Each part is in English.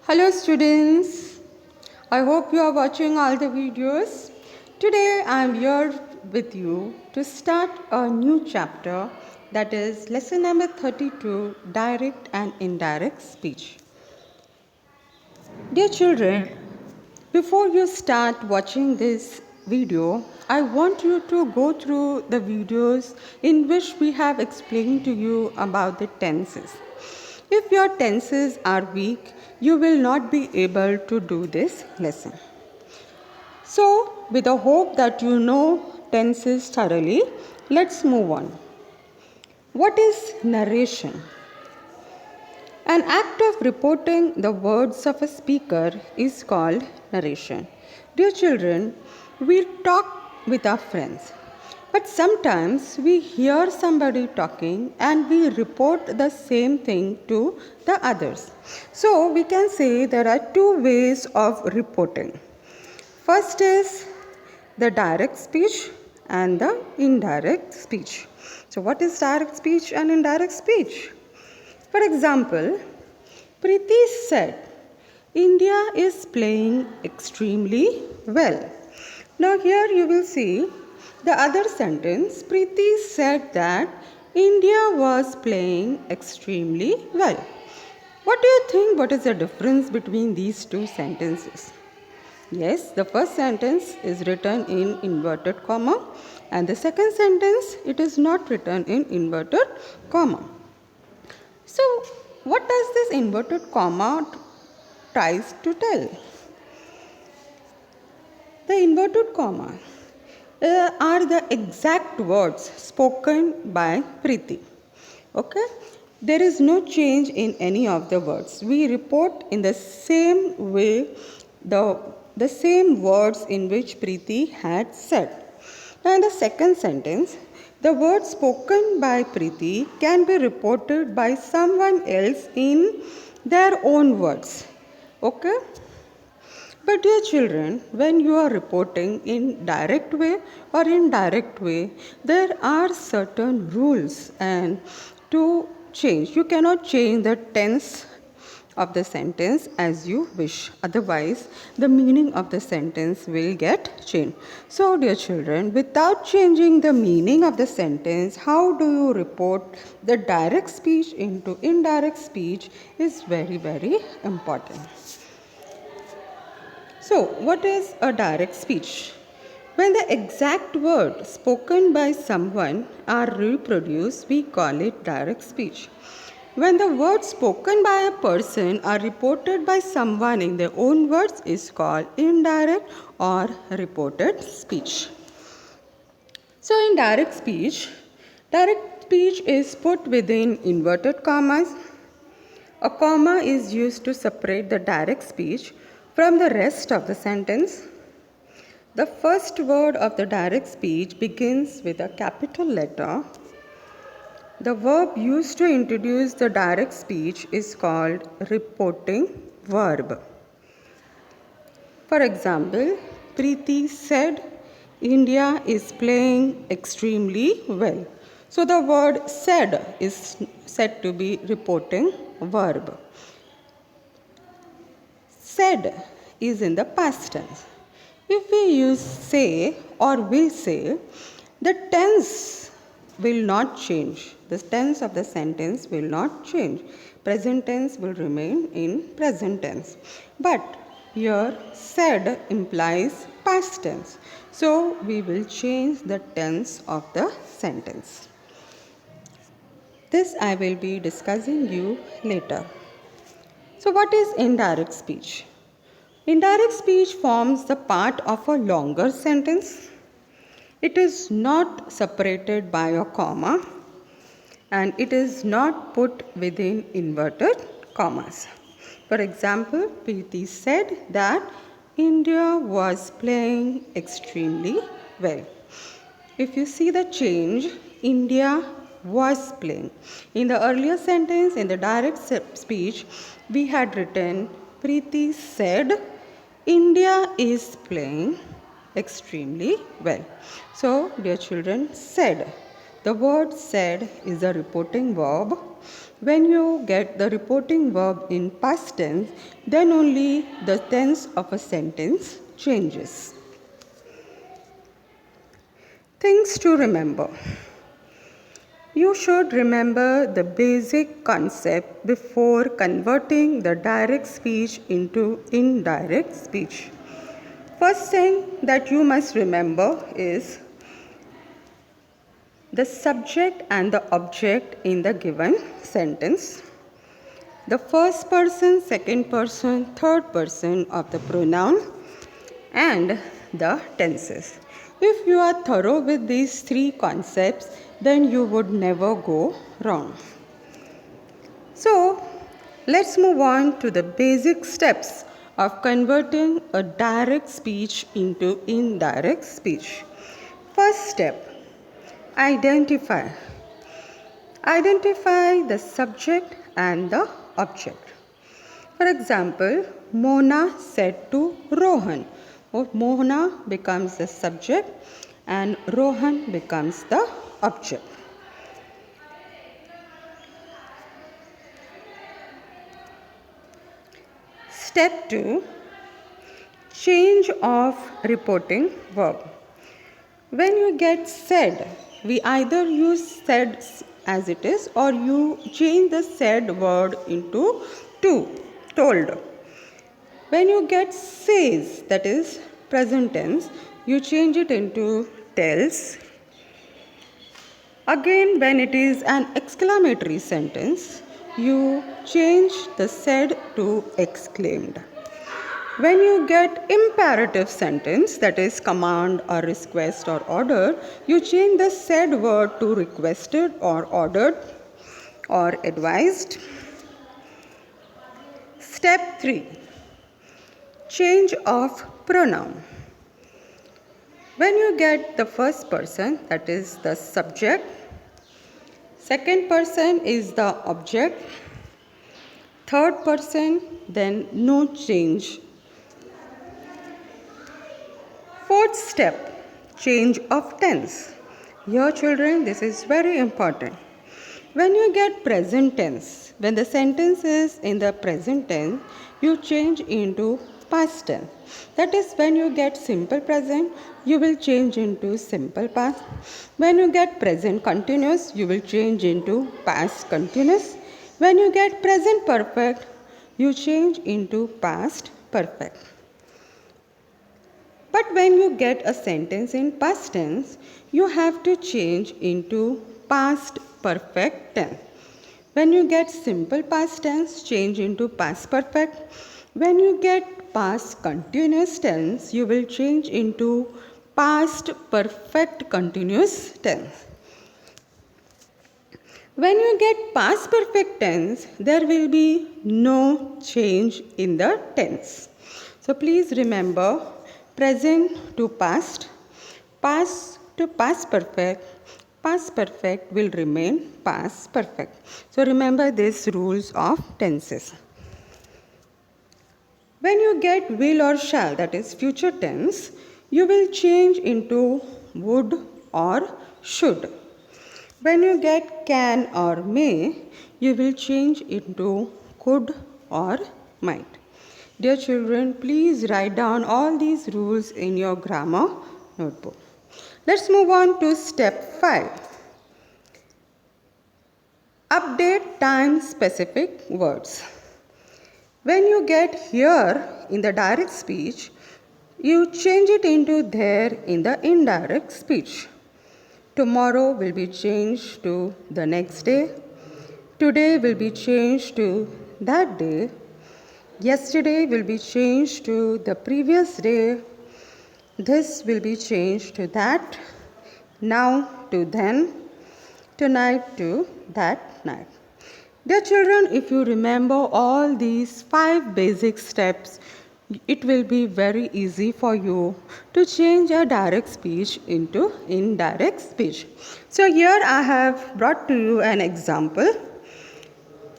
Hello students, I hope you are watching all the videos. Today I am here with you to start a new chapter, that is lesson number 32, Direct and Indirect Speech. Dear children, before you start watching this video, I want you to go through the videos in which we have explained to you about the tenses. If your tenses are weak, you will not be able to do this lesson. So, with the hope that you know tenses thoroughly, let's move on. What is narration? An act of reporting the words of a speaker is called narration. Dear children, we talk with our friends, but sometimes we hear somebody talking and we report the same thing to the others. So we can say there are two ways of reporting. First is the direct speech and the indirect speech. So what is direct speech and indirect speech? For example, Preeti said, India is playing extremely well. Now here you will see the other sentence. Preeti said that India was playing extremely well. What do you think? What is the difference between these two sentences? Yes, the first sentence is written in inverted comma and the second sentence it is not written in inverted comma. So, what does this inverted comma tries to tell? The inverted comma are the exact words spoken by Preeti. Okay? There is no change in any of the words. We report in the same way the same words in which Preeti had said. Now, in the second sentence, the words spoken by Preeti can be reported by someone else in their own words. Okay? But dear children, when you are reporting in direct way or indirect way, there are certain rules and to change. You cannot change the tense of the sentence as you wish. Otherwise, the meaning of the sentence will get changed. So, dear children, without changing the meaning of the sentence, how do you report the direct speech into indirect speech is very, very important. So, what is a direct speech? When the exact word spoken by someone are reproduced, we call it direct speech. When the words spoken by a person are reported by someone in their own words is called indirect or reported speech. So in direct speech is put within inverted commas. A comma is used to separate the direct speech from the rest of the sentence. The first word of the direct speech begins with a capital letter. The verb used to introduce the direct speech is called reporting verb. For example, Preeti said, India is playing extremely well. So the word said is said to be reporting verb. Said is in the past tense. If we use say or will say, the tense will not change. The tense of the sentence will not change. Present tense will remain in present tense. But here said implies past tense. So we will change the tense of the sentence. This I will be discussing you later. So what is indirect speech? Indirect speech forms the part of a longer sentence. It is not separated by a comma and it is not put within inverted commas. For example, Preeti said that India was playing extremely well. If you see the change, India was playing. In the earlier sentence, in the direct speech, we had written Preeti said India is playing extremely well. So, dear children, said. The word said is a reporting verb. When you get the reporting verb in past tense, then only the tense of a sentence changes. Things to remember. You should remember the basic concept before converting the direct speech into indirect speech. First thing that you must remember is the subject and the object in the given sentence, the first person, second person, third person of the pronoun, and the tenses. If you are thorough with these three concepts, then you would never go wrong. So, let's move on to the basic steps of converting a direct speech into indirect speech. First step, identify. Identify the subject and the object. For example, Mona said to Rohan. Mona becomes the subject and Rohan becomes the object. Step 2, change of reporting verb. When you get said, we either use said as it is or you change the said word into to, told. When you get says, that is present tense, you change it into tells. Again, when it is an exclamatory sentence, you change the said to exclaimed. When you get imperative sentence, that is command or request or order, you change the said word to requested or ordered or advised. Step 3, change of pronoun. When you get the first person, that is the subject, second person is the object, third person, then no change. Fourth step, change of tense. Here children, this is very important. When you get present tense, when the sentence is in the present tense, you change into past tense. That is, when you get simple present, you will change into simple past. When you get present continuous, you will change into past continuous. When you get present perfect, you change into past perfect. But when you get a sentence in past tense, you have to change into past perfect tense. When you get simple past tense, change into past perfect. When you get past continuous tense, you will change into past perfect continuous tense. When you get past perfect tense, there will be no change in the tense. So please remember, present to past to past perfect will remain past perfect. So remember these rules of tenses. When you get will or shall, that is future tense, you will change into would or should. When you get can or may, you will change into could or might. Dear children, please write down all these rules in your grammar notebook. Let's move on to step 5. Update time specific words. When you get here in the direct speech, you change it into there in the indirect speech. Tomorrow will be changed to the next day. Today will be changed to that day. Yesterday will be changed to the previous day. This will be changed to that. Now to then. Tonight to that night. Dear children, if you remember all these 5 basic steps, it will be very easy for you to change a direct speech into indirect speech. So here I have brought to you an example.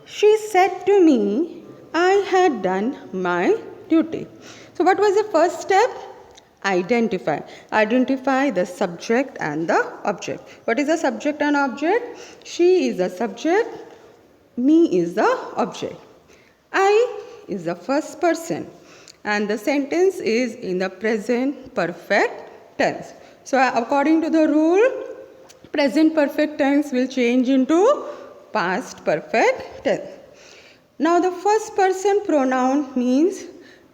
She said to me, I had done my duty. So what was the first step? Identify. Identify the subject and the object. What is the subject and object? She is the subject, me is the object. I is the first person and the sentence is in the present perfect tense. So according to the rule, present perfect tense will change into past perfect tense. Now the first person pronoun means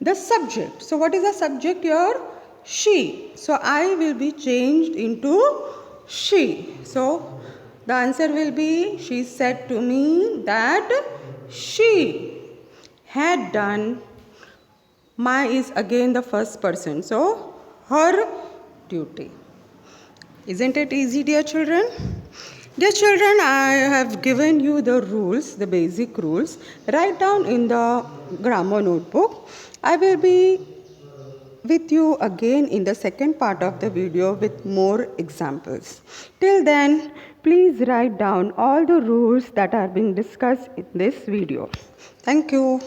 the subject. So what is the subject here? She. So I will be changed into she. So the answer will be, she said to me that she had done. My is again the first person. So her duty. Isn't it easy, dear children? Dear children, I have given you the rules, the basic rules. Write down in the grammar notebook. I will be with you again in the second part of the video with more examples. Till then, please write down all the rules that are being discussed in this video. Thank you.